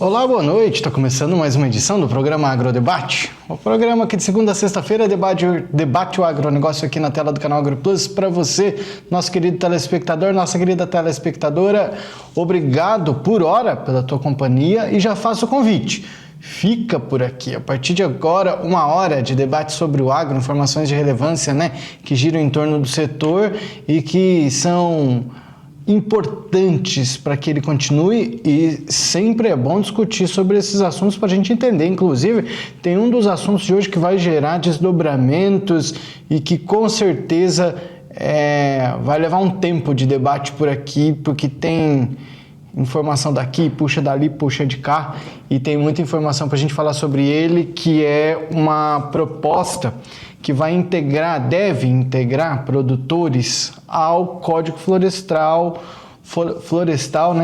Olá, boa noite. Está começando mais uma edição do programa Agrodebate. O programa que de segunda a sexta-feira debate o agronegócio aqui na tela do canal AgroPlus para você, nosso querido telespectador, nossa querida telespectadora. Obrigado por hora pela tua companhia e já faço o convite. Fica por aqui. A partir de agora, 1 hora de debate sobre o agro, informações de relevância, que giram em torno do setor e que são importantes para que ele continue, e sempre é bom discutir sobre esses assuntos para a gente entender. Inclusive, tem um dos assuntos de hoje que vai gerar desdobramentos e que com certeza vai levar um tempo de debate por aqui, porque tem informação daqui, puxa dali, puxa de cá, e tem muita informação para a gente falar sobre ele, que é uma proposta que deve integrar produtores ao Código Florestal,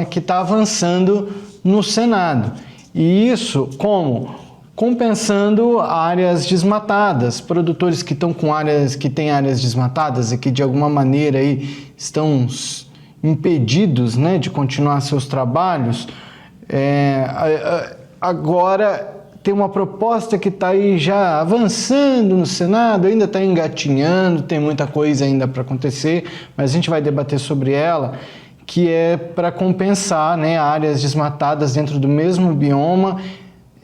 que está avançando no Senado. E isso como? Compensando áreas desmatadas, produtores que estão que têm áreas desmatadas e que de alguma maneira aí estão impedidos, de continuar seus trabalhos. Agora tem uma proposta que está aí já avançando no Senado, ainda está engatinhando, tem muita coisa ainda para acontecer, mas a gente vai debater sobre ela, que é para compensar áreas desmatadas dentro do mesmo bioma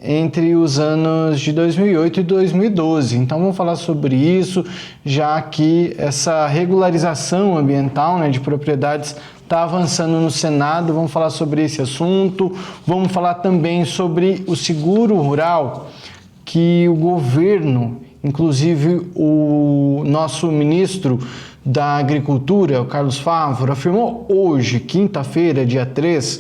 entre os anos de 2008 e 2012. Então vamos falar sobre isso, já que essa regularização ambiental de propriedades está avançando no Senado. Vamos falar sobre esse assunto, vamos falar também sobre o seguro rural, que o governo, inclusive o nosso ministro da Agricultura, o Carlos Favaro, afirmou hoje, quinta-feira, dia 3,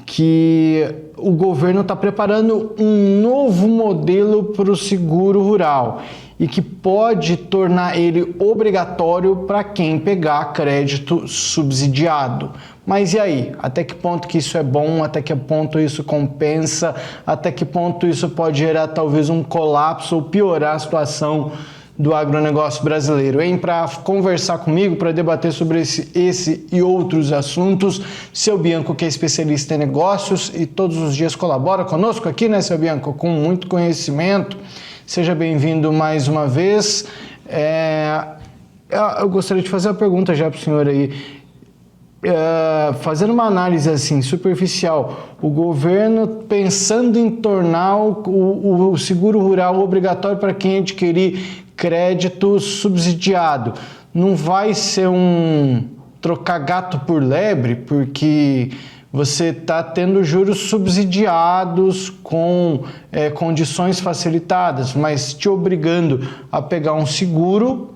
que o governo está preparando um novo modelo para o seguro rural e que pode tornar ele obrigatório para quem pegar crédito subsidiado. Mas e aí? Até que ponto que isso é bom? Até que ponto isso compensa? Até que ponto isso pode gerar talvez um colapso ou piorar a situação do agronegócio brasileiro? Para conversar comigo, para debater sobre esse e outros assuntos, seu Bianco, que é especialista em negócios e todos os dias colabora conosco aqui, seu Bianco, com muito conhecimento. Seja bem-vindo mais uma vez. Eu gostaria de fazer uma pergunta já para o senhor aí. Fazendo uma análise assim superficial, o governo pensando em tornar o seguro rural obrigatório para quem adquirir crédito subsidiado, não vai ser trocar gato por lebre, porque você está tendo juros subsidiados com condições facilitadas, mas te obrigando a pegar um seguro,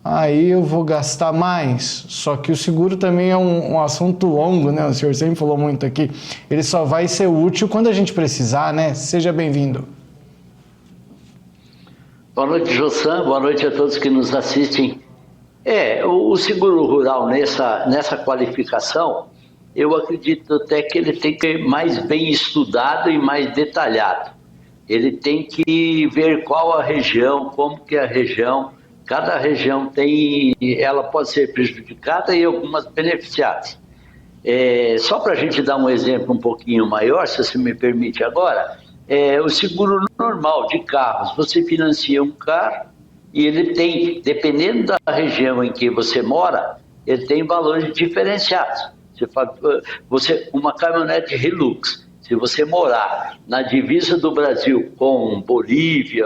aí eu vou gastar mais. Só que o seguro também é um assunto longo, o senhor sempre falou muito aqui. Ele só vai ser útil quando a gente precisar, Seja bem-vindo. Boa noite, Jossan. Boa noite a todos que nos assistem. O seguro rural nessa qualificação, eu acredito até que ele tem que ser mais bem estudado e mais detalhado. Ele tem que ver qual a região, como que a região, cada região ela pode ser prejudicada e algumas beneficiadas. Só para a gente dar um exemplo um pouquinho maior, se você me permite agora, o seguro normal de carros, você financia um carro e ele tem, dependendo da região em que você mora, ele tem valores diferenciados. Uma caminhonete Hilux, se você morar na divisa do Brasil com Bolívia,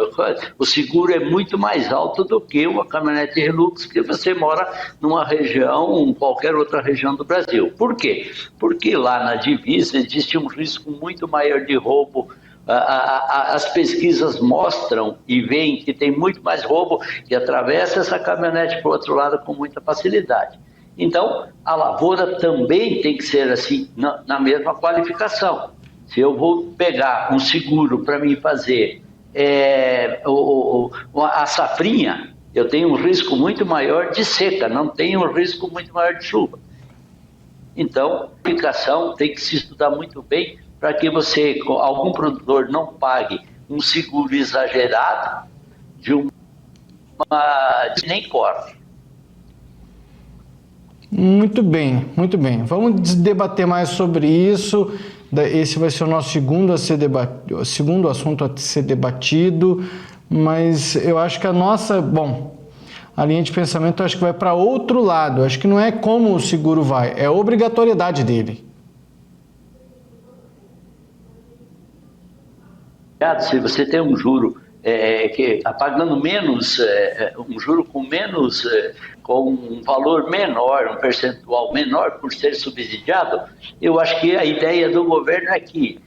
o seguro é muito mais alto do que uma caminhonete Hilux que você mora numa região, qualquer outra região do Brasil. Por quê? Porque lá na divisa existe um risco muito maior de roubo. As pesquisas mostram e veem que tem muito mais roubo que atravessa essa caminhonete para o outro lado com muita facilidade. Então, a lavoura também tem que ser assim, na mesma qualificação. Se eu vou pegar um seguro para mim fazer a safrinha, eu tenho um risco muito maior de seca, não tenho um risco muito maior de chuva. Então, a aplicação tem que se estudar muito bem para que algum produtor não pague um seguro exagerado nem corte. Muito bem, muito bem. Vamos debater mais sobre isso. Esse vai ser o nosso segundo assunto a ser debatido, mas eu acho que a linha de pensamento eu acho que vai para outro lado. Eu acho que não é como o seguro vai, é a obrigatoriedade dele. Se você tem um juro que pagando menos, um juro com menos, com um valor menor, um percentual menor por ser subsidiado, eu acho que a ideia do governo é que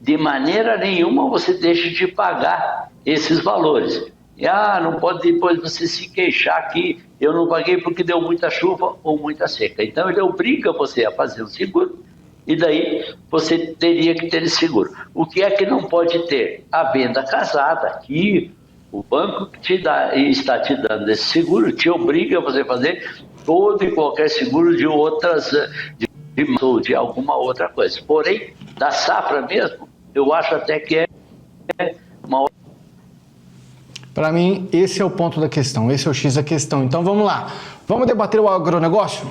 de maneira nenhuma você deixe de pagar esses valores. E não pode depois você se queixar que eu não paguei porque deu muita chuva ou muita seca. Então ele obriga você a fazer um seguro e daí você teria que ter esse seguro. O que é que não pode ter? A venda casada, que o banco que está te dando esse seguro te obriga a você fazer todo e qualquer seguro de outras, de alguma outra coisa. Porém, da safra mesmo, eu acho até que é uma... Para mim, esse é o ponto da questão, esse é o X da questão. Então vamos lá, vamos debater o agronegócio?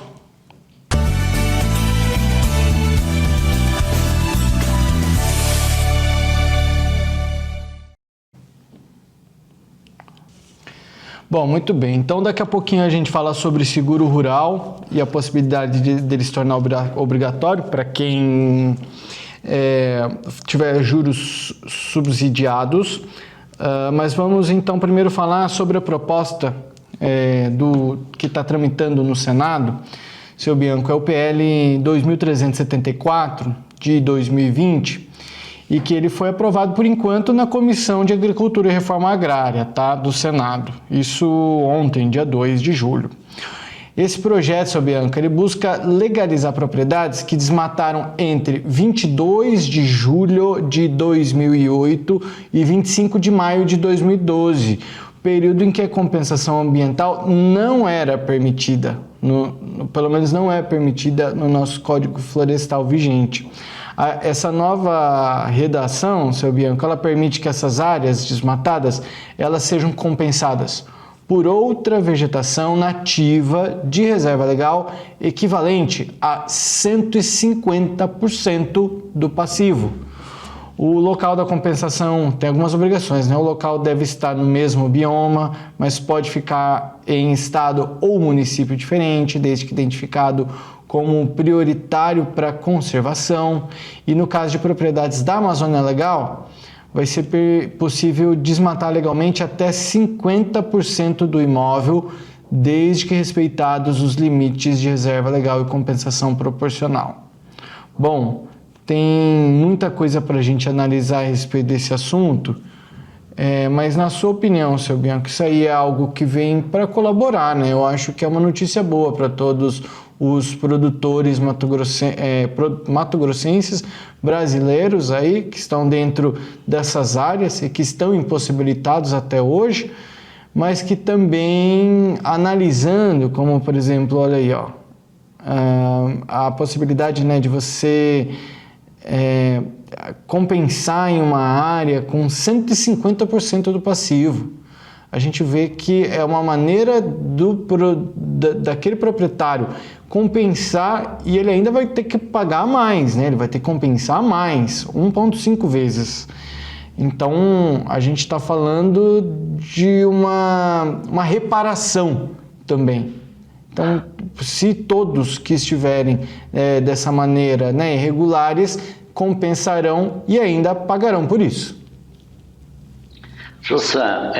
Bom, muito bem. Então, daqui a pouquinho a gente fala sobre seguro rural e a possibilidade dele se tornar obrigatório para quem tiver juros subsidiados. Mas vamos então primeiro falar sobre a proposta que está tramitando no Senado. Seu Bianco, é o PL 2374 de 2020. E que ele foi aprovado, por enquanto, na Comissão de Agricultura e Reforma Agrária, do Senado. Isso ontem, dia 2 de julho. Esse projeto, seu Bianca, ele busca legalizar propriedades que desmataram entre 22 de julho de 2008 e 25 de maio de 2012, período em que a compensação ambiental não era permitida, pelo menos não é permitida no nosso Código Florestal vigente. Essa nova redação, seu Bianco, ela permite que essas áreas desmatadas elas sejam compensadas por outra vegetação nativa de reserva legal equivalente a 150% do passivo. O local da compensação tem algumas obrigações, O local deve estar no mesmo bioma, mas pode ficar em estado ou município diferente, desde que identificado como prioritário para conservação. E no caso de propriedades da Amazônia Legal, vai ser possível desmatar legalmente até 50% do imóvel, desde que respeitados os limites de reserva legal e compensação proporcional. Bom, tem muita coisa para a gente analisar a respeito desse assunto, mas na sua opinião, seu Bianco, isso aí é algo que vem para colaborar, Eu acho que é uma notícia boa para todos os produtores mato-grossenses brasileiros aí que estão dentro dessas áreas e que estão impossibilitados até hoje, mas que também analisando, como por exemplo, olha aí, a possibilidade de você compensar em uma área com 150% do passivo. A gente vê que é uma maneira daquele proprietário compensar e ele ainda vai ter que pagar mais, Ele vai ter que compensar mais, 1,5 vezes. Então, a gente está falando de uma reparação também. Então, se todos que estiverem dessa maneira irregulares, compensarão e ainda pagarão por isso. Jossan,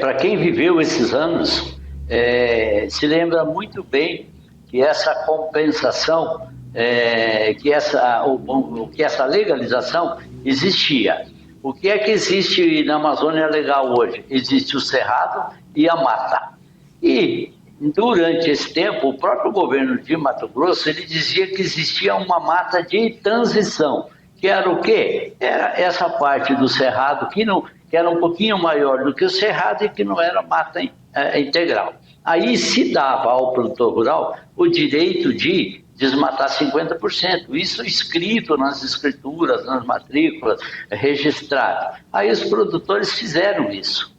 para quem viveu esses anos, se lembra muito bem que essa compensação, que essa legalização existia. O que é que existe na Amazônia Legal hoje? Existe o cerrado e a mata. E durante esse tempo, o próprio governo de Mato Grosso ele dizia que existia uma mata de transição, que era o quê? Era essa parte do cerrado que era um pouquinho maior do que o cerrado e que não era mata integral. Aí se dava ao produtor rural o direito de desmatar 50%, isso escrito nas escrituras, nas matrículas, registrado. Aí os produtores fizeram isso.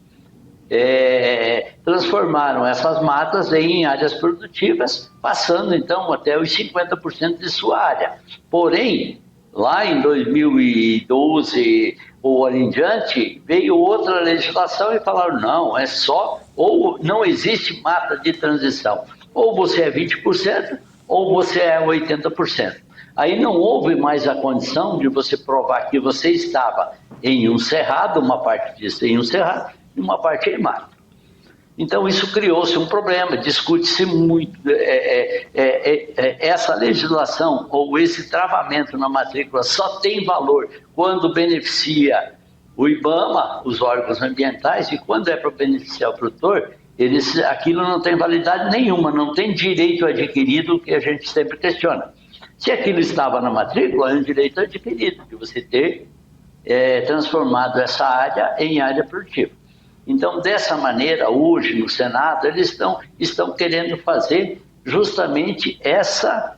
Transformaram essas matas em áreas produtivas, passando então até os 50% de sua área. Porém, Lá em 2012 ou ali em diante, veio outra legislação e falaram, não, é só, ou não existe mata de transição. Ou você é 20%, ou você é 80%. Aí não houve mais a condição de você provar que você estava em um cerrado, uma parte disso em um cerrado, e uma parte em mata. Então, isso criou-se um problema, discute-se muito. Essa legislação ou esse travamento na matrícula só tem valor quando beneficia o IBAMA, os órgãos ambientais, e quando é para beneficiar o produtor, aquilo não tem validade nenhuma, não tem direito adquirido, que a gente sempre questiona. Se aquilo estava na matrícula, é um direito adquirido, de você ter transformado essa área em área produtiva. Então, dessa maneira, hoje no Senado, eles estão querendo fazer justamente essa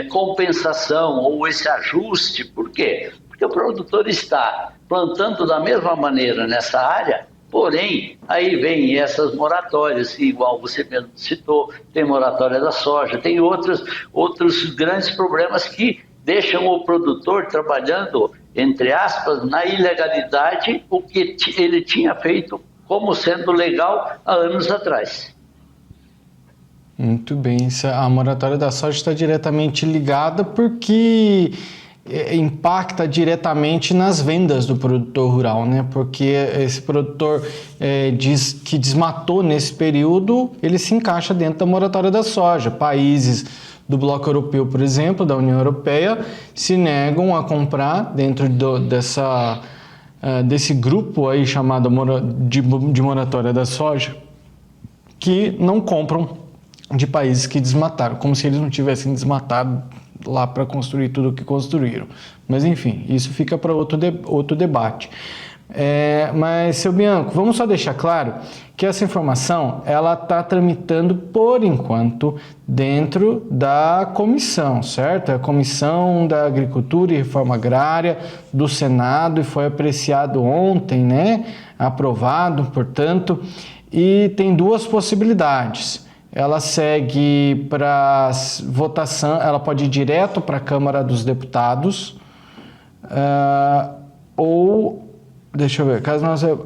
compensação ou esse ajuste. Por quê? Porque o produtor está plantando da mesma maneira nessa área, porém, aí vem essas moratórias, igual você mesmo citou, tem moratória da soja, tem outros grandes problemas que deixam o produtor trabalhando, entre aspas, na ilegalidade, o que ele tinha feito como sendo legal há anos atrás. Muito bem, a moratória da soja está diretamente ligada porque impacta diretamente nas vendas do produtor rural, né? Porque esse produtor diz que desmatou nesse período, ele se encaixa dentro da moratória da soja. Países do Bloco Europeu, por exemplo, da União Europeia, se negam a comprar dentro desse grupo aí chamado de moratória da soja, que não compram de países que desmataram, como se eles não tivessem desmatado lá para construir tudo o que construíram. Mas enfim, isso fica para outro debate. Mas, seu Bianco, vamos só deixar claro que essa informação ela está tramitando por enquanto dentro da comissão, certo? A Comissão da Agricultura e Reforma Agrária do Senado, e foi apreciado ontem, né? Aprovado, portanto, e tem duas possibilidades. Ela segue para votação, ela pode ir direto para a Câmara dos Deputados, ou, deixa eu ver,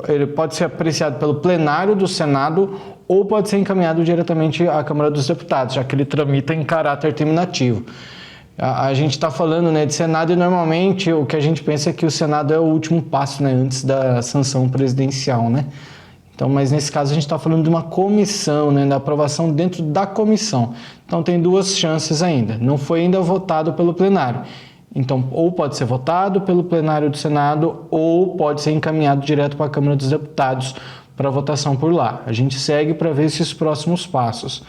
ele pode ser apreciado pelo plenário do Senado ou pode ser encaminhado diretamente à Câmara dos Deputados, já que ele tramita em caráter terminativo. A gente está falando, né, de Senado, e normalmente o que a gente pensa é que o Senado é o último passo, né, antes da sanção presidencial, né? Então, mas nesse caso a gente está falando de uma comissão, né, da aprovação dentro da comissão. Então tem duas chances ainda. Não foi ainda votado pelo plenário. Então, ou pode ser votado pelo plenário do Senado, ou pode ser encaminhado direto para a Câmara dos Deputados para votação por lá. A gente segue para ver esses próximos passos.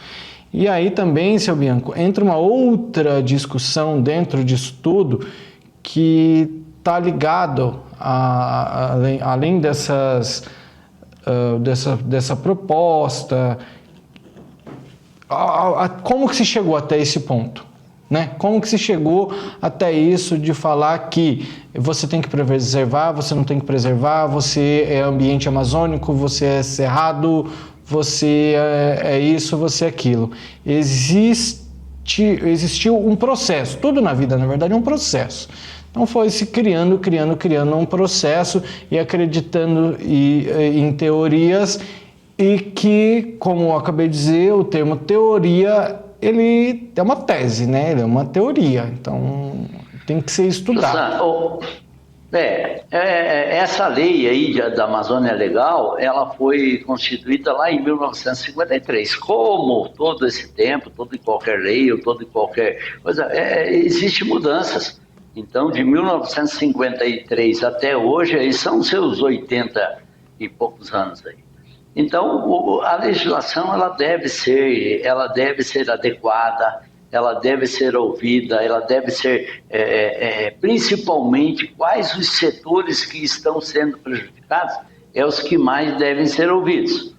E aí também, seu Bianco, entra uma outra discussão dentro disso tudo que está ligado além dessa proposta, como que se chegou até esse ponto, né? Como que se chegou até isso de falar que você tem que preservar, você não tem que preservar, você é ambiente amazônico, você é cerrado, você é isso, você é aquilo. Existiu um processo, tudo na vida, na verdade, é um processo. Então foi se criando um processo e acreditando em teorias, e que, como eu acabei de dizer, o termo teoria, ele é uma tese, né? Ele é uma teoria, então tem que ser estudado. Essa lei aí da Amazônia Legal, ela foi constituída lá em 1953. Como todo esse tempo, todo e qualquer lei, ou todo e qualquer coisa, existem mudanças. Então, de 1953 até hoje, aí são seus 80 e poucos anos aí. Então, a legislação ela deve ser adequada, ela deve ser ouvida, ela deve ser, principalmente, quais os setores que estão sendo prejudicados, os que mais devem ser ouvidos.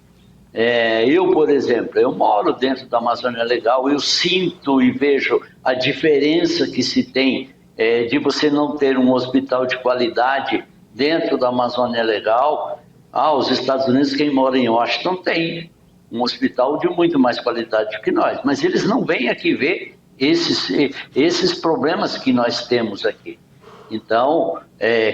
Eu, por exemplo, eu moro dentro da Amazônia Legal, eu sinto e vejo a diferença que se tem de você não ter um hospital de qualidade dentro da Amazônia Legal. Os Estados Unidos, quem mora em Washington, tem um hospital de muito mais qualidade que nós, mas eles não vêm aqui ver esses problemas que nós temos aqui. Então,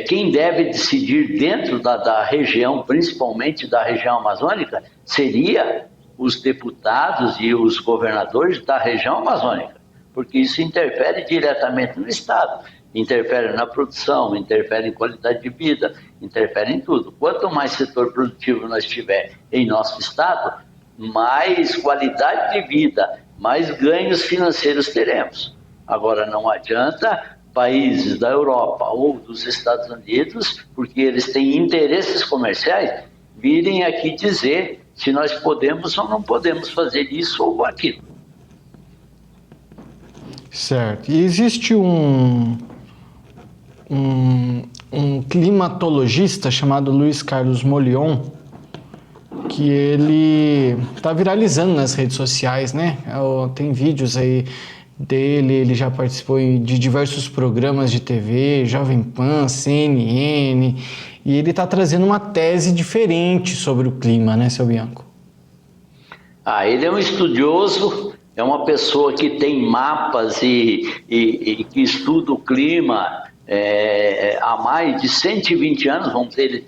quem deve decidir dentro da região, principalmente da região amazônica, seria os deputados e os governadores da região amazônica, porque isso interfere diretamente no Estado, interfere na produção, interfere em qualidade de vida, interfere em tudo. Quanto mais setor produtivo nós tiver em nosso Estado, mais qualidade de vida, mais ganhos financeiros teremos. Agora, não adianta países da Europa ou dos Estados Unidos, porque eles têm interesses comerciais, virem aqui dizer se nós podemos ou não podemos fazer isso ou aquilo. Certo. E existe um climatologista chamado Luiz Carlos Molion, que ele está viralizando nas redes sociais, né? Tem vídeos aí dele, ele já participou de diversos programas de TV, Jovem Pan, CNN, e ele está trazendo uma tese diferente sobre o clima, né, seu Bianco? Ele é um estudioso, é uma pessoa que tem mapas e que estuda o clima há mais de 120 anos, vamos dizer,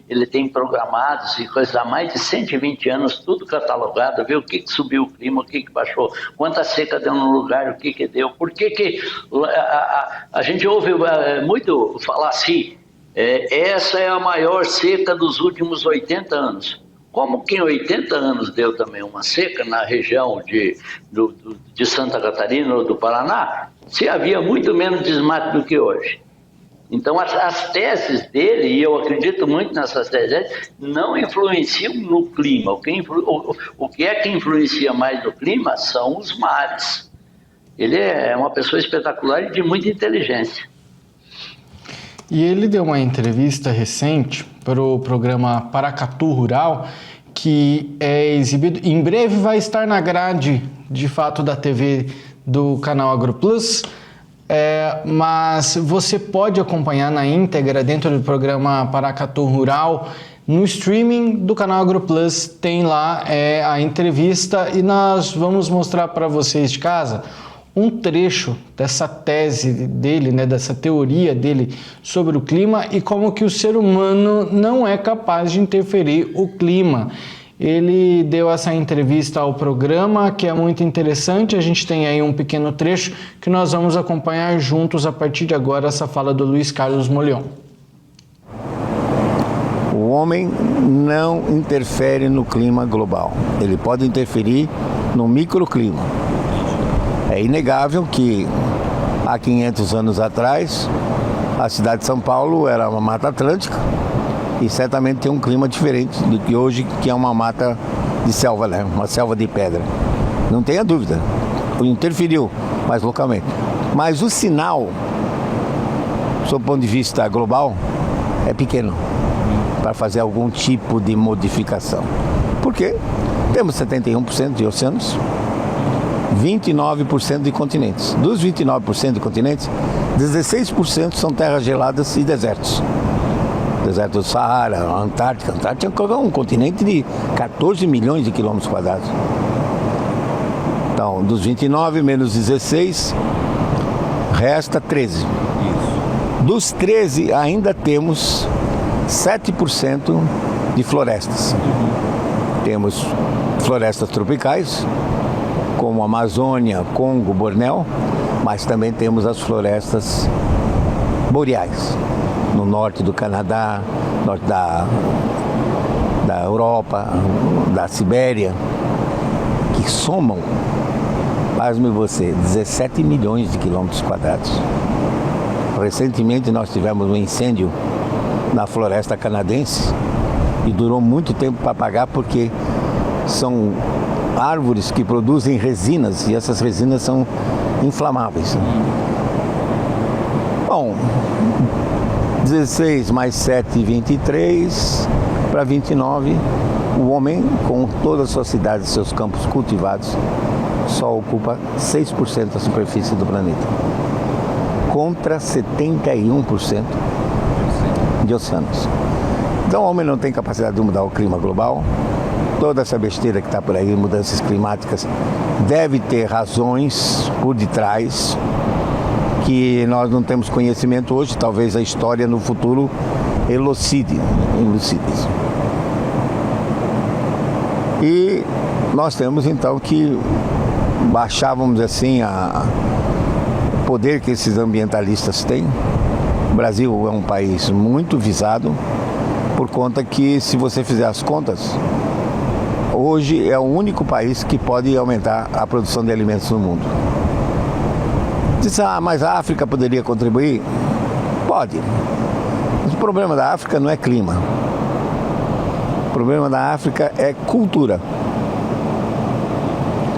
ele tem programados e coisas há mais de 120 anos, tudo catalogado, ver o que subiu o clima, o que baixou, quanta seca deu no lugar, o que deu, por que a gente ouve muito falar assim, essa é a maior seca dos últimos 80 anos. Como que em 80 anos deu também uma seca na região de Santa Catarina ou do Paraná, se havia muito menos desmato do que hoje. Então, as teses dele, e eu acredito muito nessas teses, não influenciam no clima. O que é que influencia mais no clima são os mares. Ele é uma pessoa espetacular e de muita inteligência. E ele deu uma entrevista recente para o programa Paracatu Rural, que é exibido, em breve vai estar na grade, de fato, da TV do canal AgroPlus, mas você pode acompanhar na íntegra dentro do programa Paracatu Rural, no streaming do canal AgroPlus, tem lá a entrevista e nós vamos mostrar para vocês de casa um trecho dessa tese dele, né, dessa teoria dele sobre o clima e como que o ser humano não é capaz de interferir o clima. Ele deu essa entrevista ao programa, que é muito interessante. A gente tem aí um pequeno trecho que nós vamos acompanhar juntos a partir de agora, essa fala do Luiz Carlos Molion. O homem não interfere no clima global. Ele pode interferir no microclima. É inegável que há 500 anos atrás, a cidade de São Paulo era uma mata atlântica e certamente tem um clima diferente do que hoje, que é uma mata de selva, né? Uma selva de pedra. Não tenha dúvida, interferiu, mas localmente. Mas o sinal, sob o ponto de vista global, é pequeno para fazer algum tipo de modificação. Por quê? Temos 71% de oceanos, 29% de continentes. Dos 29% de continentes, 16% são terras geladas e desertos. Deserto do Saara, a Antártica. A Antártica é um continente de 14 milhões de quilômetros quadrados. Então, dos 29 menos 16, resta 13. Dos 13, ainda temos 7% de florestas. Temos florestas tropicais, como Amazônia, Congo, Bornéu, mas também temos as florestas boreais, no norte do Canadá, norte da Europa, da Sibéria, que somam, pasme você, 17 milhões de quilômetros quadrados. Recentemente nós tivemos um incêndio na floresta canadense e durou muito tempo para apagar porque são árvores que produzem resinas e essas resinas são inflamáveis. Bom, 16 mais 7, 23, para 29, o homem, com todas as suas cidades e seus campos cultivados, só ocupa 6% da superfície do planeta, contra 71% de oceanos. Então o homem não tem capacidade de mudar o clima global. Toda essa besteira que está por aí, mudanças climáticas, deve ter razões por detrás que que nós não temos conhecimento hoje, talvez a história no futuro elucide isso. E nós temos então que baixar, vamos dizer assim, o poder que esses ambientalistas têm. O Brasil é um país muito visado, por conta que, se você fizer as contas, hoje é o único país que pode aumentar a produção de alimentos no mundo. Diz, mas a África poderia contribuir? Pode. Mas o problema da África não é clima. O problema da África é cultura.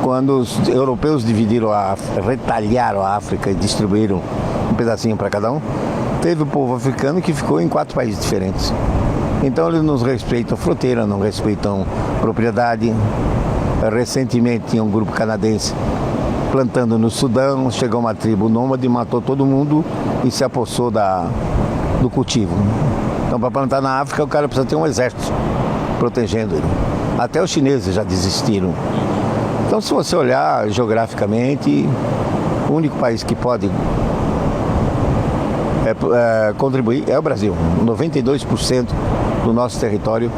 Quando os europeus retalharam a África e distribuíram um pedacinho para cada um, teve o povo africano que ficou em 4 países diferentes. Então eles não respeitam fronteira, não respeitam propriedade. Recentemente tinha um grupo canadense plantando no Sudão, chegou uma tribo nômade, matou todo mundo e se apossou do cultivo. Então, para plantar na África, o cara precisa ter um exército protegendo ele. Até os chineses já desistiram. Então, se você olhar geograficamente, o único país que pode contribuir é o Brasil. 92% do nosso território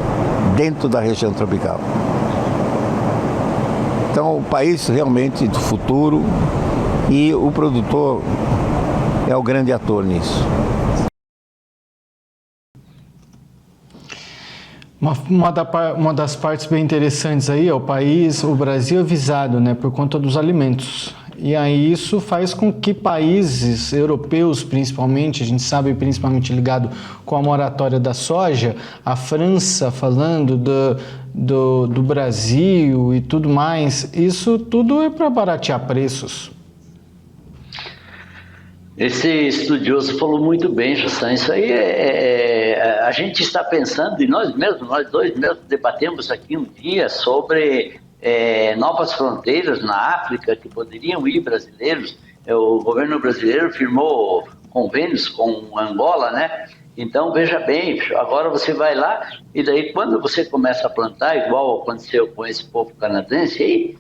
dentro da região tropical. Então, o país realmente do futuro, e o produtor é o grande ator nisso. Uma das partes bem interessantes aí é o Brasil é visado, né, por conta dos alimentos. E aí isso faz com que países europeus, principalmente, a gente sabe, principalmente ligado com a moratória da soja, a França falando do Brasil e tudo mais, isso tudo é para baratear preços. Esse estudioso falou muito bem, Jussan. Isso aí a gente está pensando, e nós dois mesmos debatemos aqui um dia sobre novas fronteiras na África que poderiam ir brasileiros. O governo brasileiro firmou convênios com Angola, né? Então, veja bem, agora você vai lá e daí quando você começa a plantar, igual aconteceu com esse povo canadense aí,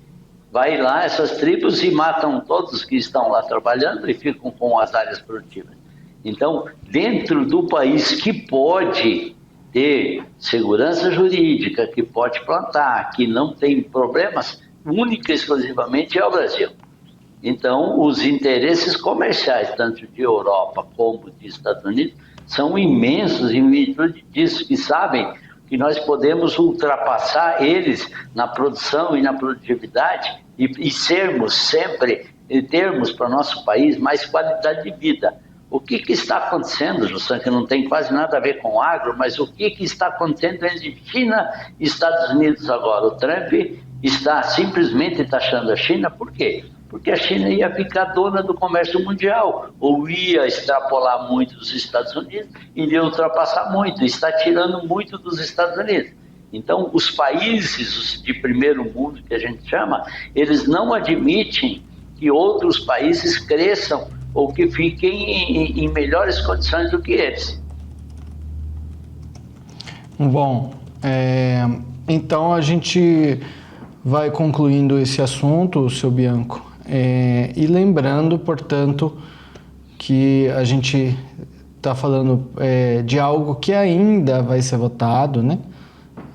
vai lá essas tribos e matam todos que estão lá trabalhando e ficam com as áreas produtivas. Então, dentro do país que pode ter segurança jurídica, que pode plantar, que não tem problemas, única e exclusivamente é o Brasil. Então, os interesses comerciais, tanto de Europa como de Estados Unidos, são imensos em virtude disso, que sabem que nós podemos ultrapassar eles na produção e na produtividade e sermos sempre, termos para o nosso país mais qualidade de vida. O que está acontecendo, Jussan, que não tem quase nada a ver com agro, mas o que está acontecendo entre China e Estados Unidos agora? O Trump está simplesmente taxando a China, por quê? Porque a China ia ficar dona do comércio mundial, ou ia extrapolar muito dos Estados Unidos, iria ultrapassar muito, está tirando muito dos Estados Unidos. Então, os países de primeiro mundo, que a gente chama, eles não admitem que outros países cresçam ou que fiquem em melhores condições do que eles. Bom, então a gente vai concluindo esse assunto, seu Bianco, e lembrando, portanto, que a gente está falando de algo que ainda vai ser votado, né?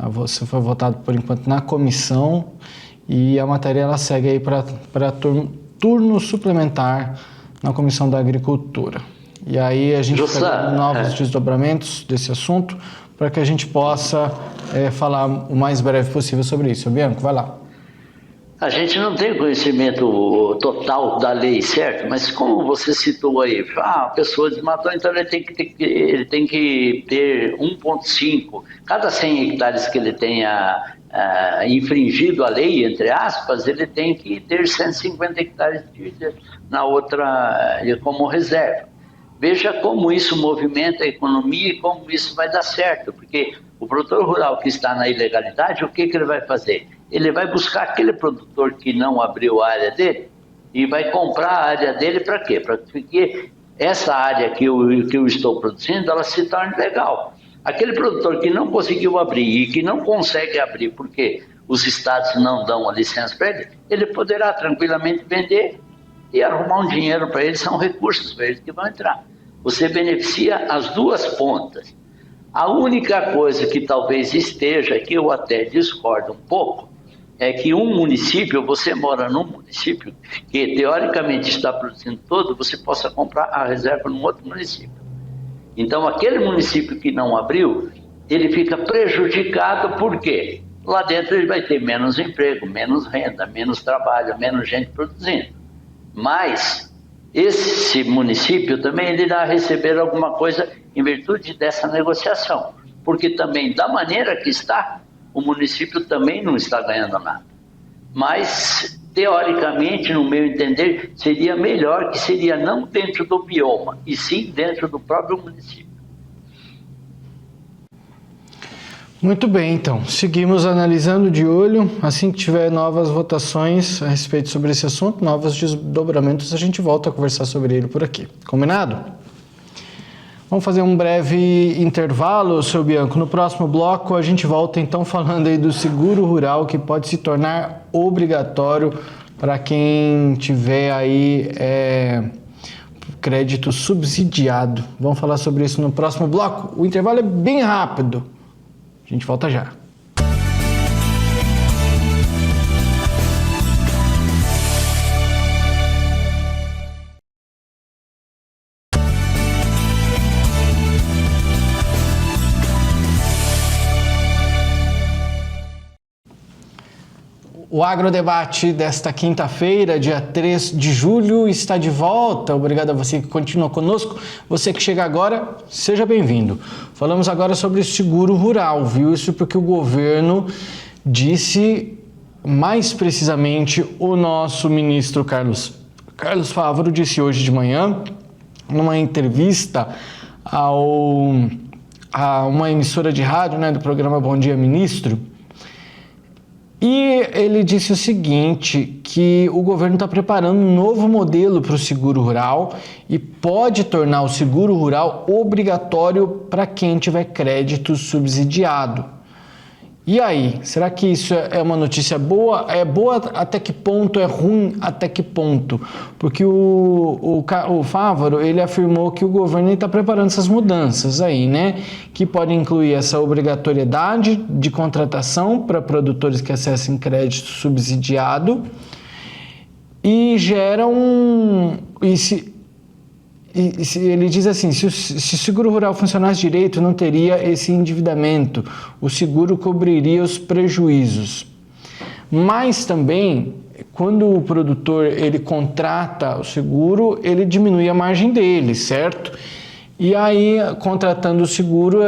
Você foi votado por enquanto na comissão e a matéria ela segue aí para turno suplementar na Comissão da Agricultura. E aí a gente pega novos desdobramentos desse assunto para que a gente possa falar o mais breve possível sobre isso. Bianco, vai lá. A gente não tem conhecimento total da lei, certo? Mas como você citou aí, a pessoa desmatou, então ele tem que ter 1,5. Cada 100 hectares que ele tenha infringido a lei, entre aspas, ele tem que ter 150 hectares na outra como reserva. Veja como isso movimenta a economia e como isso vai dar certo, porque o produtor rural que está na ilegalidade, o que ele vai fazer? Ele vai buscar aquele produtor que não abriu a área dele e vai comprar a área dele para quê? Para que essa área que eu estou produzindo, ela se torne legal. Aquele produtor que não conseguiu abrir e que não consegue abrir porque os estados não dão a licença para ele, ele poderá tranquilamente vender e arrumar um dinheiro para eles, são recursos para eles que vão entrar. Você beneficia as duas pontas. A única coisa que talvez esteja, que eu até discordo um pouco, é que um município, você mora num município que teoricamente está produzindo todo, você possa comprar a reserva num outro município. Então, aquele município que não abriu, ele fica prejudicado, por quê? Lá dentro ele vai ter menos emprego, menos renda, menos trabalho, menos gente produzindo. Mas esse município também ele irá receber alguma coisa em virtude dessa negociação, porque também, da maneira que está, o município também não está ganhando nada. Mas, teoricamente, no meu entender, seria melhor que seria não dentro do bioma, e sim dentro do próprio município. Muito bem, então. Seguimos analisando de olho. Assim que tiver novas votações a respeito sobre esse assunto, novos desdobramentos, a gente volta a conversar sobre ele por aqui. Combinado? Vamos fazer um breve intervalo, seu Bianco. No próximo bloco a gente volta então falando aí do seguro rural, que pode se tornar obrigatório para quem tiver aí crédito subsidiado. Vamos falar sobre isso no próximo bloco. O intervalo é bem rápido. A gente volta já. O Agrodebate desta quinta-feira, dia 3 de julho, está de volta. Obrigado a você que continua conosco. Você que chega agora, seja bem-vindo. Falamos agora sobre seguro rural, viu? Isso porque o governo disse, mais precisamente, o nosso ministro Carlos Fávaro disse hoje de manhã, numa entrevista a uma emissora de rádio, do programa Bom Dia Ministro. E ele disse o seguinte, que o governo está preparando um novo modelo para o seguro rural e pode tornar o seguro rural obrigatório para quem tiver crédito subsidiado. E aí, será que isso é uma notícia boa? É boa até que ponto? É ruim até que ponto? Porque o Fávaro, ele afirmou que o governo está preparando essas mudanças aí, que podem incluir essa obrigatoriedade de contratação para produtores que acessem crédito subsidiado e gera ele diz assim, se o seguro rural funcionasse direito, não teria esse endividamento, o seguro cobriria os prejuízos. Mas também, quando o produtor ele contrata o seguro, ele diminui a margem dele, certo? E aí, contratando o seguro,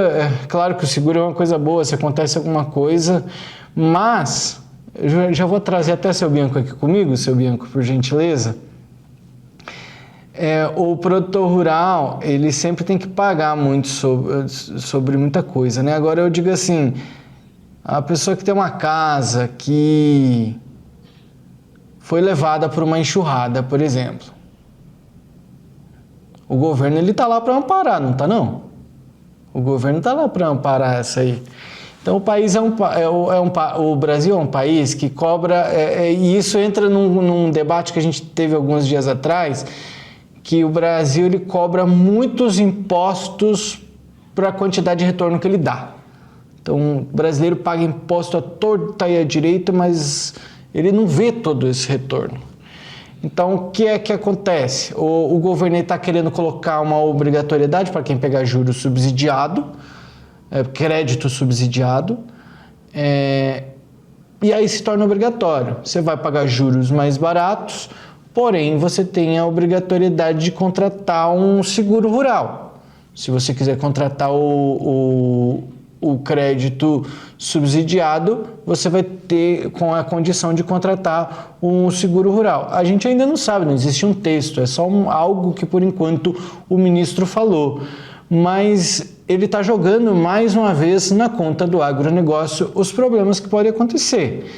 claro que o seguro é uma coisa boa, se acontece alguma coisa, mas, eu já vou trazer até seu Bianco aqui comigo, seu Bianco, por gentileza. O produtor rural, ele sempre tem que pagar muito sobre muita coisa, Agora eu digo assim, a pessoa que tem uma casa que foi levada por uma enxurrada, por exemplo. O governo, ele tá lá para amparar, não tá não? O governo tá lá para amparar essa aí. Então o Brasil é um país que cobra, e isso entra num debate que a gente teve alguns dias atrás, que o Brasil ele cobra muitos impostos para a quantidade de retorno que ele dá. Então, o brasileiro paga imposto à torta e à direita, mas ele não vê todo esse retorno. Então, o que é que acontece? O governo está querendo colocar uma obrigatoriedade para quem pegar juros subsidiado, crédito subsidiado, e aí se torna obrigatório. Você vai pagar juros mais baratos, porém, você tem a obrigatoriedade de contratar um seguro rural. Se você quiser contratar o crédito subsidiado, você vai ter com a condição de contratar um seguro rural. A gente ainda não sabe, não existe um texto, é só algo que, por enquanto, o ministro falou. Mas ele está jogando, mais uma vez, na conta do agronegócio os problemas que podem acontecer.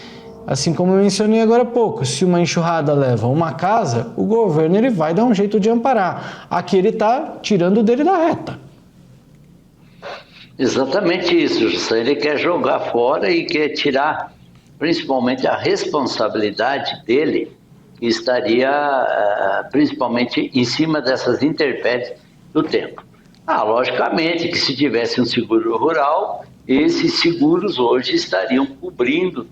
Assim como eu mencionei agora há pouco, se uma enxurrada leva uma casa, o governo ele vai dar um jeito de amparar. Aqui ele está tirando o dele da reta. Exatamente isso, José. Ele quer jogar fora e quer tirar principalmente a responsabilidade dele que estaria principalmente em cima dessas intempéries do tempo. Logicamente que se tivesse um seguro rural, esses seguros hoje estariam cobrindo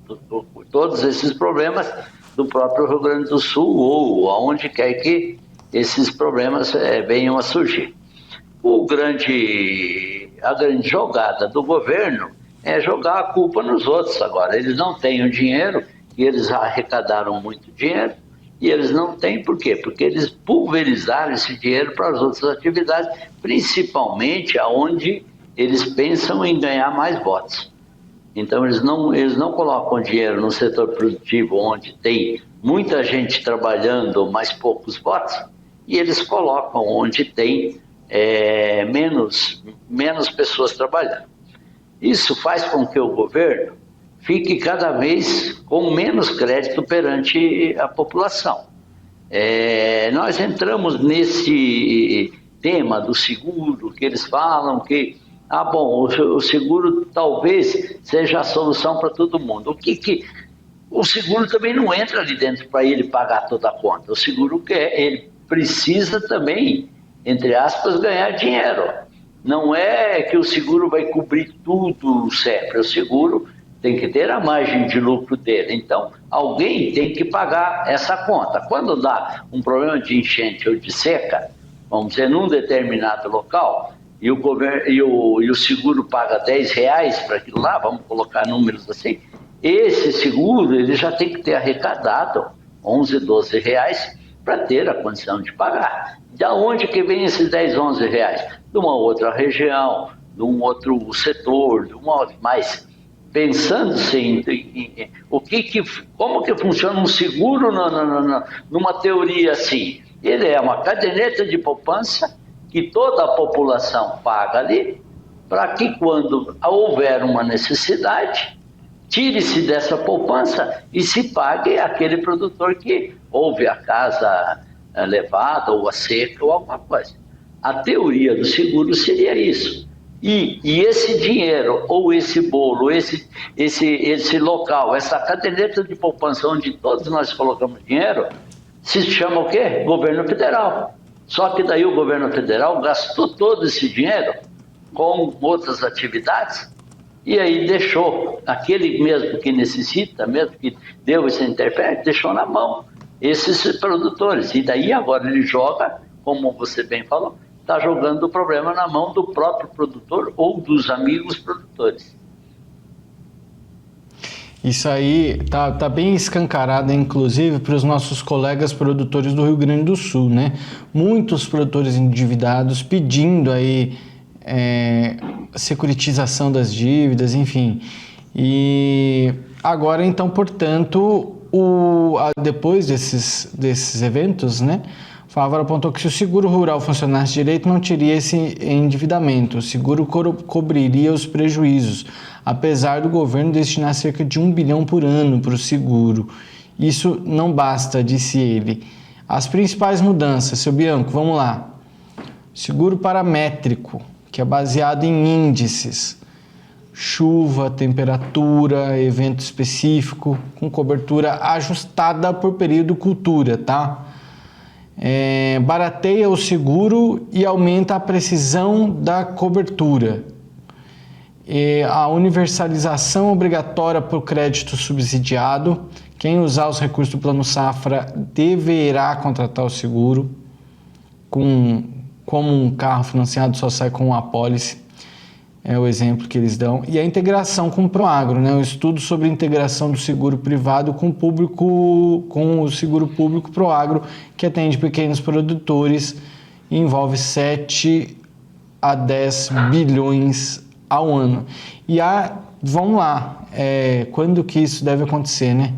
todos esses problemas do próprio Rio Grande do Sul ou aonde quer que esses problemas venham a surgir. A grande jogada do governo é jogar a culpa nos outros agora. Eles não têm o dinheiro, e eles arrecadaram muito dinheiro, e eles não têm por quê? Porque eles pulverizaram esse dinheiro para as outras atividades, principalmente aonde eles pensam em ganhar mais votos. Então, eles não colocam dinheiro no setor produtivo, onde tem muita gente trabalhando, mas poucos votos, e eles colocam onde tem menos pessoas trabalhando. Isso faz com que o governo fique cada vez com menos crédito perante a população. Nós entramos nesse tema do seguro, que eles falam que o seguro talvez seja a solução para todo mundo. O seguro também não entra ali dentro para ele pagar toda a conta. O seguro ele precisa também, entre aspas, ganhar dinheiro. Não é que o seguro vai cobrir tudo sempre. O seguro tem que ter a margem de lucro dele. Então, alguém tem que pagar essa conta. Quando dá um problema de enchente ou de seca, vamos dizer, num determinado local, e o seguro paga R$10 para aquilo lá, vamos colocar números assim, esse seguro ele já tem que ter arrecadado R$11, R$12 para ter a condição de pagar. De onde que vem esses R$10, R$11? De uma outra região, de um outro setor, mas pensando-se em como que funciona um seguro numa teoria assim. Ele é uma caderneta de poupança que toda a população paga ali, para que quando houver uma necessidade, tire-se dessa poupança e se pague aquele produtor que houve a casa levada ou a seca ou alguma coisa. A teoria do seguro seria isso. E esse dinheiro, ou esse bolo, esse local, essa caderneta de poupança onde todos nós colocamos dinheiro, se chama o quê? Governo Federal. Só que daí o governo federal gastou todo esse dinheiro com outras atividades e aí deixou aquele mesmo que necessita, mesmo que deu esse intérprete, deixou na mão esses produtores. E daí agora ele joga, como você bem falou, está jogando o problema na mão do próprio produtor ou dos amigos produtores. Isso aí tá bem escancarado, inclusive, para os nossos colegas produtores do Rio Grande do Sul, né? Muitos produtores endividados pedindo aí securitização das dívidas, enfim. E agora, então, portanto, depois desses eventos, né? O Fávaro apontou que se o seguro rural funcionasse direito, não teria esse endividamento. O seguro cobriria os prejuízos, apesar do governo destinar cerca de 1 bilhão por ano para o seguro. Isso não basta, disse ele. As principais mudanças, seu Bianco, vamos lá. Seguro paramétrico, que é baseado em índices. Chuva, temperatura, evento específico, com cobertura ajustada por período cultura, tá? Barateia o seguro e aumenta a precisão da cobertura. A universalização obrigatória por crédito subsidiado. Quem usar os recursos do Plano Safra deverá contratar o seguro. Como um carro financiado só sai com uma apólice. É o exemplo que eles dão. E a integração com o Proagro, né? O estudo sobre a integração do seguro privado com o seguro público Proagro, que atende pequenos produtores e envolve 7 a 10 bilhões ao ano. E vamos lá, quando que isso deve acontecer, né?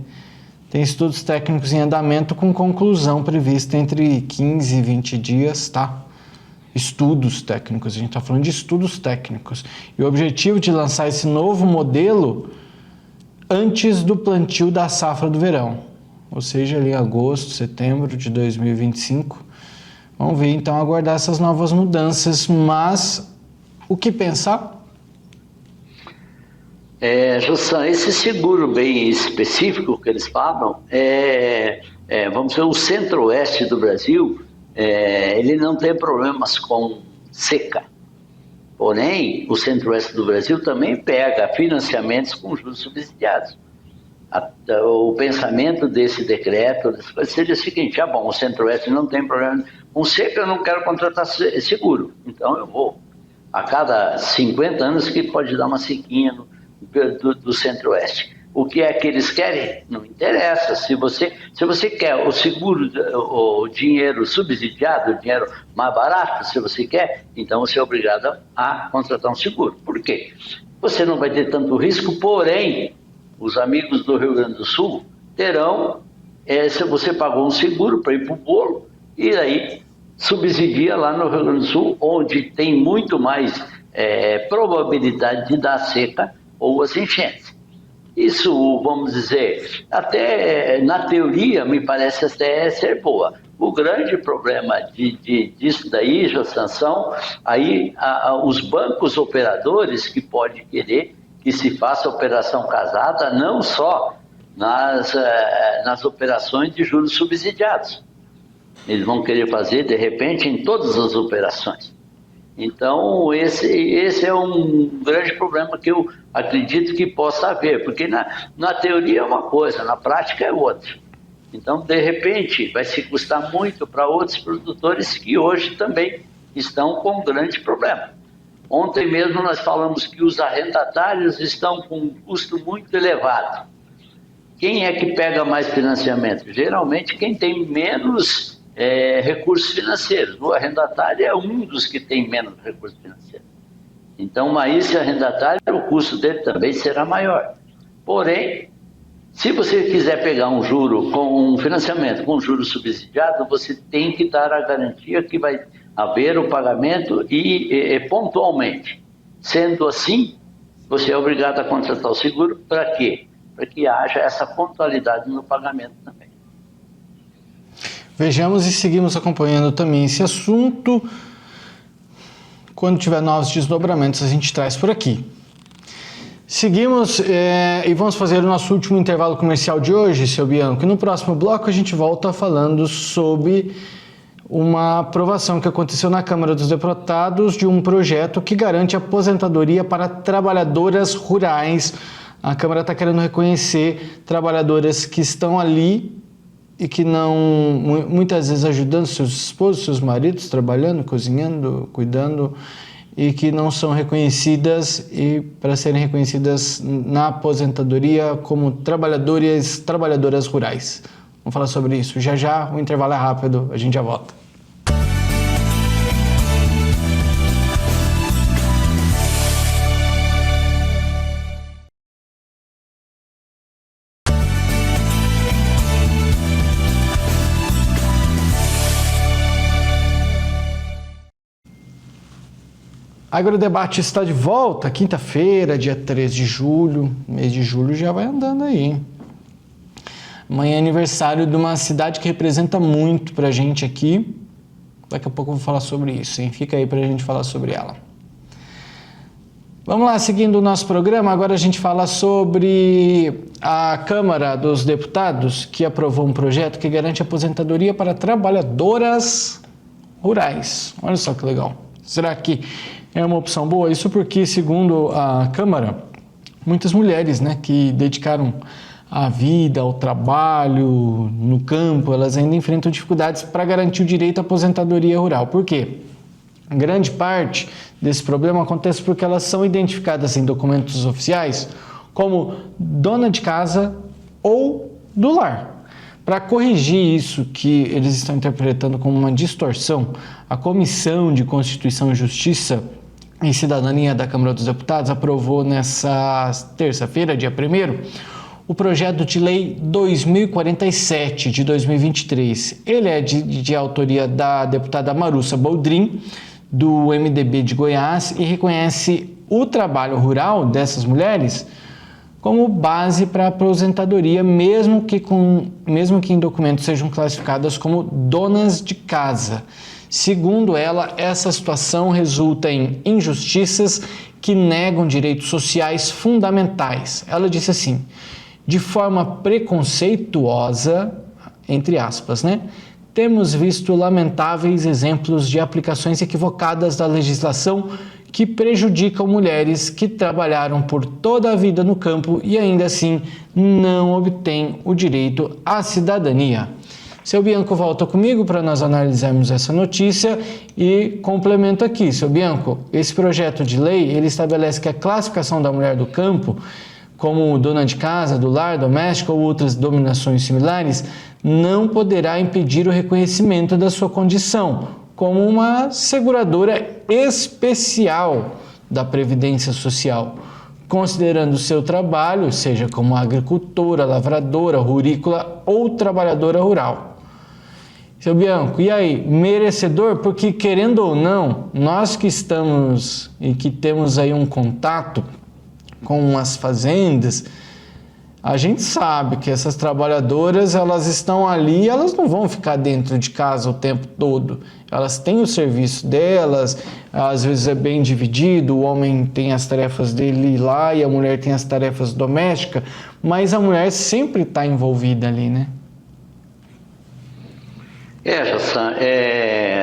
Tem estudos técnicos em andamento com conclusão prevista entre 15 e 20 dias, tá? Estudos técnicos, a gente está falando de estudos técnicos. E o objetivo de lançar esse novo modelo antes do plantio da safra do verão, ou seja, ali em agosto, setembro de 2025. Vamos ver, então, aguardar essas novas mudanças, mas o que pensar? Jussan, esse seguro bem específico que eles falam é vamos dizer, o centro-oeste do Brasil, ele não tem problemas com seca. Porém, o centro-oeste do Brasil também pega financiamentos com juros subsidiados. O pensamento desse decreto seria o seguinte: bom, o centro-oeste não tem problema com seca, eu não quero contratar seguro, então eu vou. A cada 50 anos que pode dar uma sequinha do centro-oeste. O que é que eles querem? Não interessa. Se você quer o seguro, o dinheiro subsidiado, o dinheiro mais barato, se você quer, então você é obrigado a contratar um seguro. Por quê? Você não vai ter tanto risco, porém, os amigos do Rio Grande do Sul terão, se você pagou um seguro para ir para o bolo, e aí subsidia lá no Rio Grande do Sul, onde tem muito mais probabilidade de dar seca ou as enchentes. Isso, vamos dizer, até na teoria me parece até ser boa. O grande problema disso daí, Sanção, aí os bancos operadores que podem querer que se faça operação casada, não só nas operações de juros subsidiados. Eles vão querer fazer, de repente, em todas as operações. Então, esse é um grande problema que eu acredito que possa haver, porque na teoria é uma coisa, na prática é outra. Então, de repente, vai se custar muito para outros produtores que hoje também estão com um grande problema. Ontem mesmo nós falamos que os arrendatários estão com um custo muito elevado. Quem é que pega mais financiamento? Geralmente quem tem menos recursos financeiros. O arrendatário é um dos que tem menos recursos financeiros. Então, mas esse arrendatário, o custo dele também será maior. Porém, se você quiser pegar um juro com um financiamento com juro subsidiado, você tem que dar a garantia que vai haver o pagamento e pontualmente. Sendo assim, você é obrigado a contratar o seguro para quê? Para que haja essa pontualidade no pagamento também. Vejamos e seguimos acompanhando também esse assunto. Quando tiver novos desdobramentos, a gente traz por aqui. Seguimos e vamos fazer o nosso último intervalo comercial de hoje, seu Bianco. E no próximo bloco a gente volta falando sobre uma aprovação que aconteceu na Câmara dos Deputados de um projeto que garante aposentadoria para trabalhadoras rurais. A Câmara está querendo reconhecer trabalhadoras que estão ali e que não, muitas vezes ajudando seus esposos, seus maridos, trabalhando, cozinhando, cuidando, e que não são reconhecidas, e para serem reconhecidas na aposentadoria como trabalhadoras rurais. Vamos falar sobre isso. Já, o intervalo é rápido, a gente já volta. Agrodebate está de volta, quinta-feira, dia 3 de julho. Mês de julho já vai andando aí. Amanhã é aniversário de uma cidade que representa muito pra gente aqui. Daqui a pouco eu vou falar sobre isso, hein? Fica aí pra gente falar sobre ela. Vamos lá, seguindo o nosso programa, agora a gente fala sobre a Câmara dos Deputados, que aprovou um projeto que garante aposentadoria para trabalhadoras rurais. Olha só que legal. Será que é uma opção boa? Isso porque, segundo a Câmara, muitas mulheres, né, que dedicaram a vida ao trabalho no campo, elas ainda enfrentam dificuldades para garantir o direito à aposentadoria rural. Por quê? Grande parte desse problema acontece porque elas são identificadas em documentos oficiais como dona de casa ou do lar. Para corrigir isso que eles estão interpretando como uma distorção, a Comissão de Constituição e Justiça e Cidadania da Câmara dos Deputados aprovou nessa terça-feira, dia 1º, o projeto de lei 2047 de 2023. Ele é de autoria da deputada Marussa Boldrin, do MDB de Goiás, e reconhece o trabalho rural dessas mulheres como base para a aposentadoria, mesmo que em documentos sejam classificadas como donas de casa. Segundo ela, essa situação resulta em injustiças que negam direitos sociais fundamentais. Ela disse assim: de forma preconceituosa, entre aspas, né? Temos visto lamentáveis exemplos de aplicações equivocadas da legislação que prejudicam mulheres que trabalharam por toda a vida no campo e ainda assim não obtêm o direito à cidadania. Seu Bianco volta comigo para nós analisarmos essa notícia e complemento aqui. Seu Bianco, esse projeto de lei, ele estabelece que a classificação da mulher do campo, como dona de casa, do lar, doméstica ou outras dominações similares, não poderá impedir o reconhecimento da sua condição como uma seguradora especial da Previdência Social, considerando o seu trabalho, seja como agricultora, lavradora, rurícola ou trabalhadora rural. Seu Bianco, e aí, merecedor? Porque, querendo ou não, nós que estamos e que temos aí um contato com as fazendas, a gente sabe que essas trabalhadoras, elas estão ali, elas não vão ficar dentro de casa o tempo todo. Elas têm o serviço delas, às vezes é bem dividido, o homem tem as tarefas dele lá e a mulher tem as tarefas domésticas, mas a mulher sempre está envolvida ali, né? Jassan,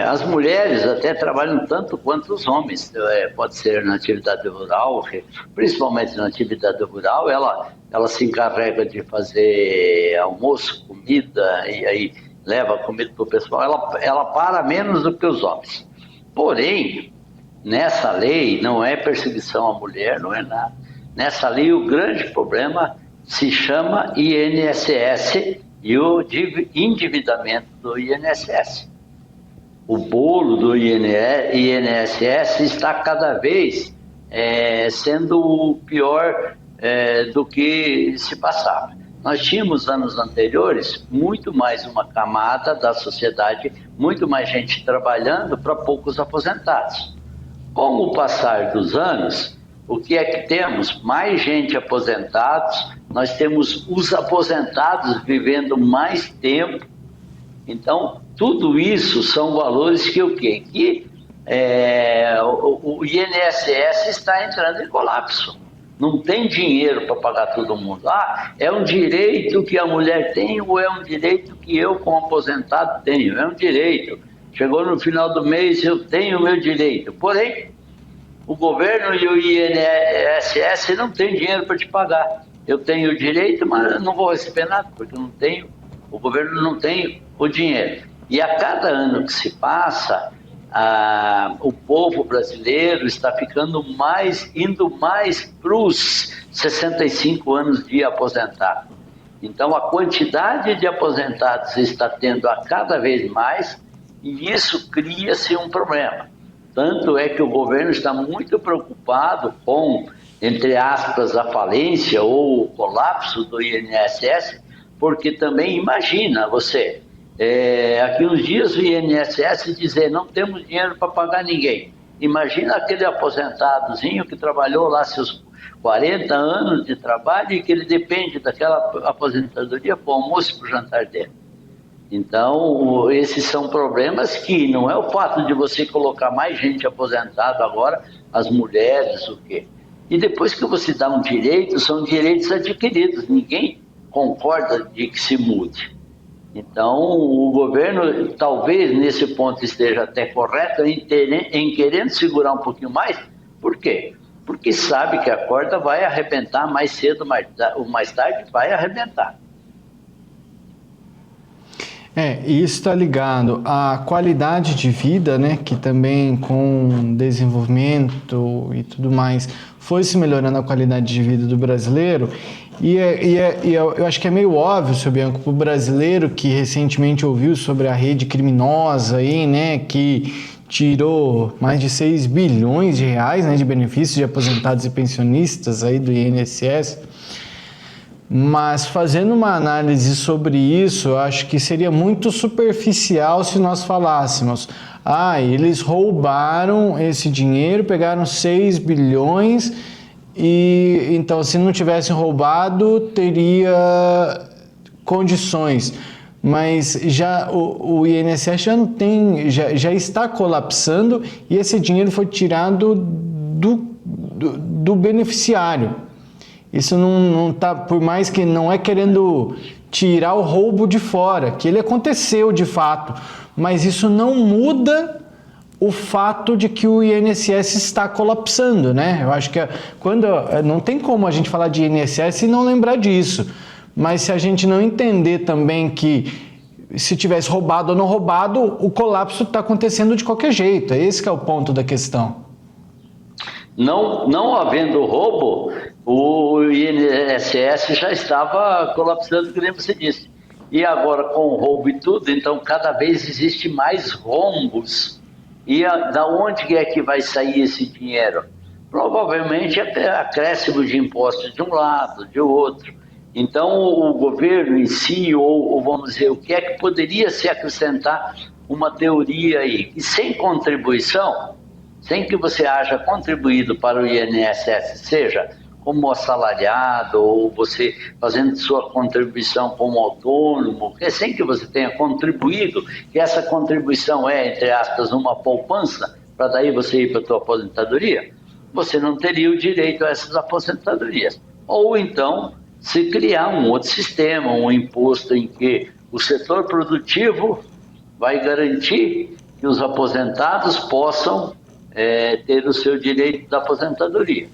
as mulheres até trabalham tanto quanto os homens, pode ser na atividade rural, principalmente na atividade rural, ela se encarrega de fazer almoço, comida, e aí leva a comida para o pessoal, ela para menos do que os homens. Porém, nessa lei não é perseguição à mulher, não é nada. Nessa lei o grande problema se chama INSS, e o endividamento do INSS. O bolo do INSS está cada vez sendo pior do que se passava. Nós tínhamos, anos anteriores, muito mais uma camada da sociedade, muito mais gente trabalhando para poucos aposentados. Com o passar dos anos, o que é que temos? Mais gente aposentados, nós temos os aposentados vivendo mais tempo. Então, tudo isso são valores que o quê? Que o INSS está entrando em colapso. Não tem dinheiro para pagar todo mundo. É um direito que a mulher tem ou é um direito que eu, como aposentado, tenho? É um direito. Chegou no final do mês, eu tenho o meu direito. Porém, o governo e o INSS não têm dinheiro para te pagar. Eu tenho o direito, mas eu não vou receber nada, porque eu não tenho, o governo não tem o dinheiro. E a cada ano que se passa, o povo brasileiro está ficando indo mais para os 65 anos de aposentado. Então, a quantidade de aposentados está tendo a cada vez mais, e isso cria-se um problema. Tanto é que o governo está muito preocupado com, entre aspas, a falência ou o colapso do INSS, porque também imagina você, aqui uns dias o INSS dizer não temos dinheiro para pagar ninguém. Imagina aquele aposentadozinho que trabalhou lá seus 40 anos de trabalho e que ele depende daquela aposentadoria para o almoço e para o jantar dele. Então, esses são problemas que não é o fato de você colocar mais gente aposentada agora, as mulheres, o quê? E depois que você dá um direito, são direitos adquiridos, ninguém concorda de que se mude. Então, o governo talvez nesse ponto esteja até correto em querendo segurar um pouquinho mais. Por quê? Porque sabe que a corda vai arrebentar mais cedo ou mais tarde, vai arrebentar. Isso está ligado à qualidade de vida, né, que também com desenvolvimento e tudo mais foi se melhorando a qualidade de vida do brasileiro. E eu acho que é meio óbvio, seu Bianco, para o brasileiro que recentemente ouviu sobre a rede criminosa aí, né, que tirou mais de 6 bilhões de reais, né, de benefícios de aposentados e pensionistas aí do INSS. Mas fazendo uma análise sobre isso, eu acho que seria muito superficial se nós falássemos: eles roubaram esse dinheiro, pegaram 6 bilhões e então se não tivessem roubado teria condições. Mas já o INSS já não tem, já está colapsando e esse dinheiro foi tirado do beneficiário. Isso não tá, por mais que não é querendo tirar o roubo de fora, que ele aconteceu de fato, mas isso não muda o fato de que o INSS está colapsando, né? Eu acho que não tem como a gente falar de INSS e não lembrar disso, mas se a gente não entender também que se tivesse roubado ou não roubado, o colapso está acontecendo de qualquer jeito, esse que é o ponto da questão. Não havendo roubo, o INSS já estava colapsando, como você disse. E agora, com o roubo e tudo, então cada vez existe mais rombos. E da onde é que vai sair esse dinheiro? Provavelmente acréscimo de impostos de um lado, de outro. Então, o governo em si, ou vamos dizer, o que é que poderia se acrescentar uma teoria aí? E sem contribuição, sem que você haja contribuído para o INSS, seja como assalariado ou você fazendo sua contribuição como autônomo, sem que você tenha contribuído, que essa contribuição é, entre aspas, uma poupança, para daí você ir para a sua aposentadoria, você não teria o direito a essas aposentadorias. Ou então, se criar um outro sistema, um imposto em que o setor produtivo vai garantir que os aposentados possam ter o seu direito da aposentadoria.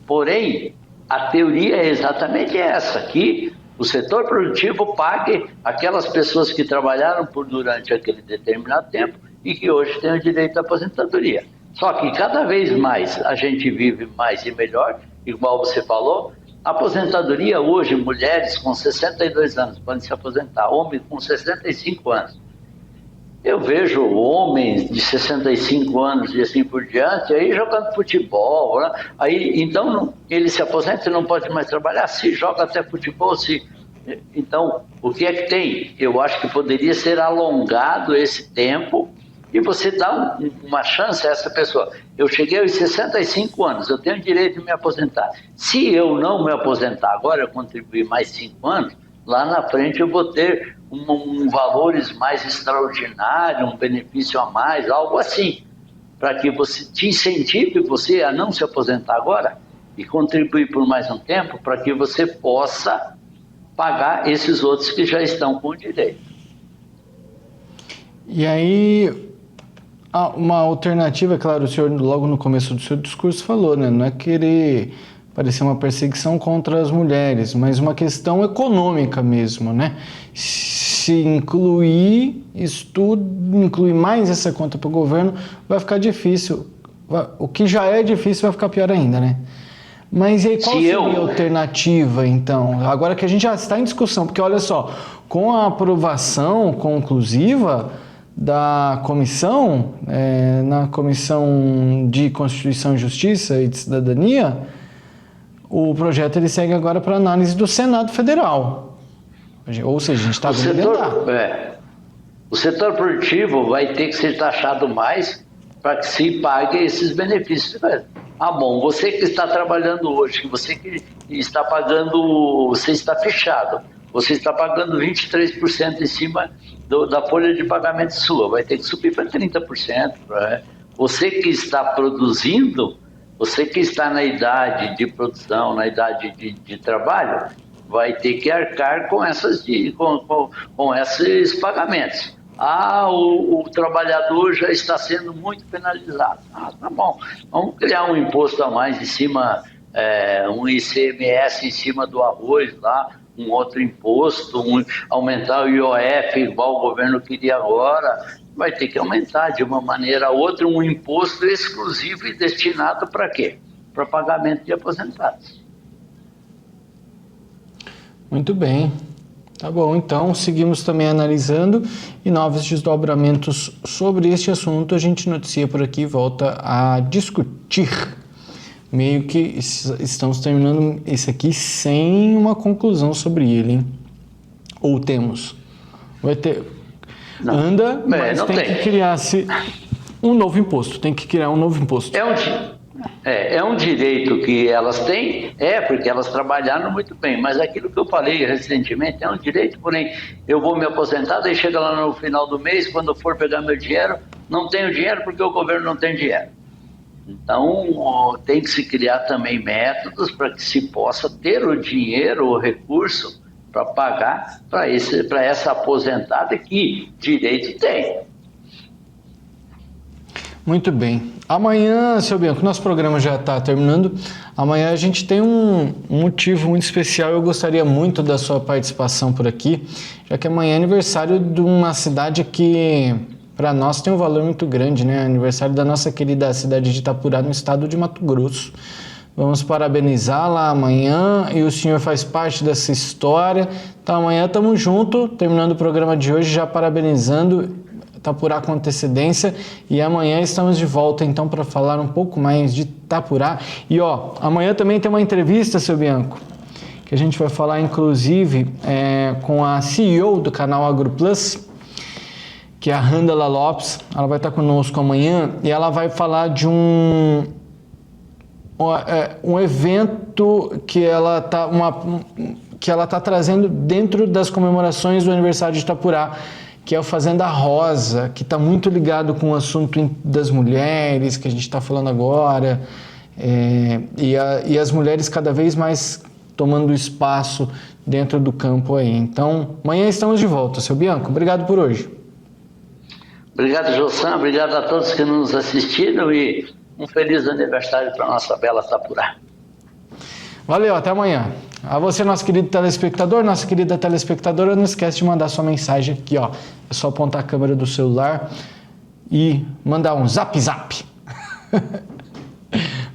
Porém, a teoria é exatamente essa, que o setor produtivo pague aquelas pessoas que trabalharam durante aquele determinado tempo e que hoje têm o direito à aposentadoria. Só que cada vez mais a gente vive mais e melhor, igual você falou, a aposentadoria hoje, mulheres com 62 anos podem se aposentar, homens com 65 anos. Eu vejo homens de 65 anos e assim por diante, aí jogando futebol, né? Aí, então ele se aposenta e não pode mais trabalhar, se joga até futebol, Então, o que é que tem? Eu acho que poderia ser alongado esse tempo e você dá uma chance a essa pessoa. Eu cheguei aos 65 anos, eu tenho direito de me aposentar. Se eu não me aposentar agora, eu contribuir mais 5 anos, lá na frente eu vou ter valores mais extraordinários, um benefício a mais, algo assim, para que você te incentive você a não se aposentar agora e contribuir por mais um tempo para que você possa pagar esses outros que já estão com o direito. E aí, uma alternativa, claro, o senhor logo no começo do seu discurso falou, né? Não é querer parecer uma perseguição contra as mulheres, mas uma questão econômica mesmo, né? Se incluir mais essa conta para o governo, vai ficar difícil. O que já é difícil vai ficar pior ainda, né? Mas e aí, qual seria a alternativa, então? Agora que a gente já está em discussão, porque olha só, com a aprovação conclusiva da comissão, na Comissão de Constituição e Justiça e de Cidadania, o projeto ele segue agora para análise do Senado Federal. Ou seja, a gente está vendo o setor produtivo vai ter que ser taxado mais para que se pague esses benefícios. Bom, você que está trabalhando hoje, você que está pagando, você está fechado, você está pagando 23% em cima da folha de pagamento sua, vai ter que subir para 30%. Você que está produzindo, você que está na idade de produção, na idade de trabalho, vai ter que arcar com esses pagamentos. O trabalhador já está sendo muito penalizado. Tá bom, vamos criar um imposto a mais em cima, um ICMS em cima do arroz lá, um outro imposto, aumentar o IOF igual o governo queria agora. Vai ter que aumentar de uma maneira ou outra um imposto exclusivo e destinado para quê? Para pagamento de aposentados. Muito bem. Tá bom, então seguimos também analisando e novos desdobramentos sobre este assunto a gente noticia por aqui e volta a discutir. Meio que estamos terminando esse aqui sem uma conclusão sobre ele, hein? Ou temos? Vai ter... Não. Anda, mas não tem que criar-se um novo imposto. Tem que criar um novo imposto. É um direito que elas têm, porque elas trabalharam muito bem, mas aquilo que eu falei recentemente é um direito, porém eu vou me aposentar, daí chega lá no final do mês, quando eu for pegar meu dinheiro, não tenho dinheiro porque o governo não tem dinheiro. Então, tem que se criar também métodos para que se possa ter o dinheiro, o recurso para pagar para essa aposentada que direito tem. Muito bem. Amanhã, seu Bianco, nosso programa já está terminando. Amanhã a gente tem um motivo muito especial. Eu gostaria muito da sua participação por aqui, já que amanhã é aniversário de uma cidade que, para nós, tem um valor muito grande, né? Aniversário da nossa querida cidade de Itapurá, no estado de Mato Grosso. Vamos parabenizá-la amanhã e o senhor faz parte dessa história. Então amanhã estamos juntos, terminando o programa de hoje, já parabenizando Itapurá com antecedência, e amanhã estamos de volta então para falar um pouco mais de Itapurá. E amanhã também tem uma entrevista, seu Bianco, que a gente vai falar inclusive com a CEO do canal AgroPlus, que é a Randala Lopes. Ela vai estar conosco amanhã e ela vai falar de um evento que ela está trazendo dentro das comemorações do aniversário de Itapurá, que é o Fazenda Rosa, que está muito ligado com o assunto das mulheres, que a gente está falando agora, e as mulheres cada vez mais tomando espaço dentro do campo aí. Então, amanhã estamos de volta, seu Bianco. Obrigado por hoje. Obrigado, Jossan. Obrigado a todos que nos assistiram e um feliz aniversário para a nossa bela Itapurá. Valeu, até amanhã. A você, nosso querido telespectador, nossa querida telespectadora, não esquece de mandar sua mensagem aqui, É só apontar a câmera do celular e mandar um zap zap.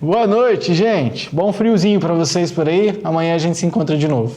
Boa noite, gente. Bom friozinho para vocês por aí. Amanhã a gente se encontra de novo.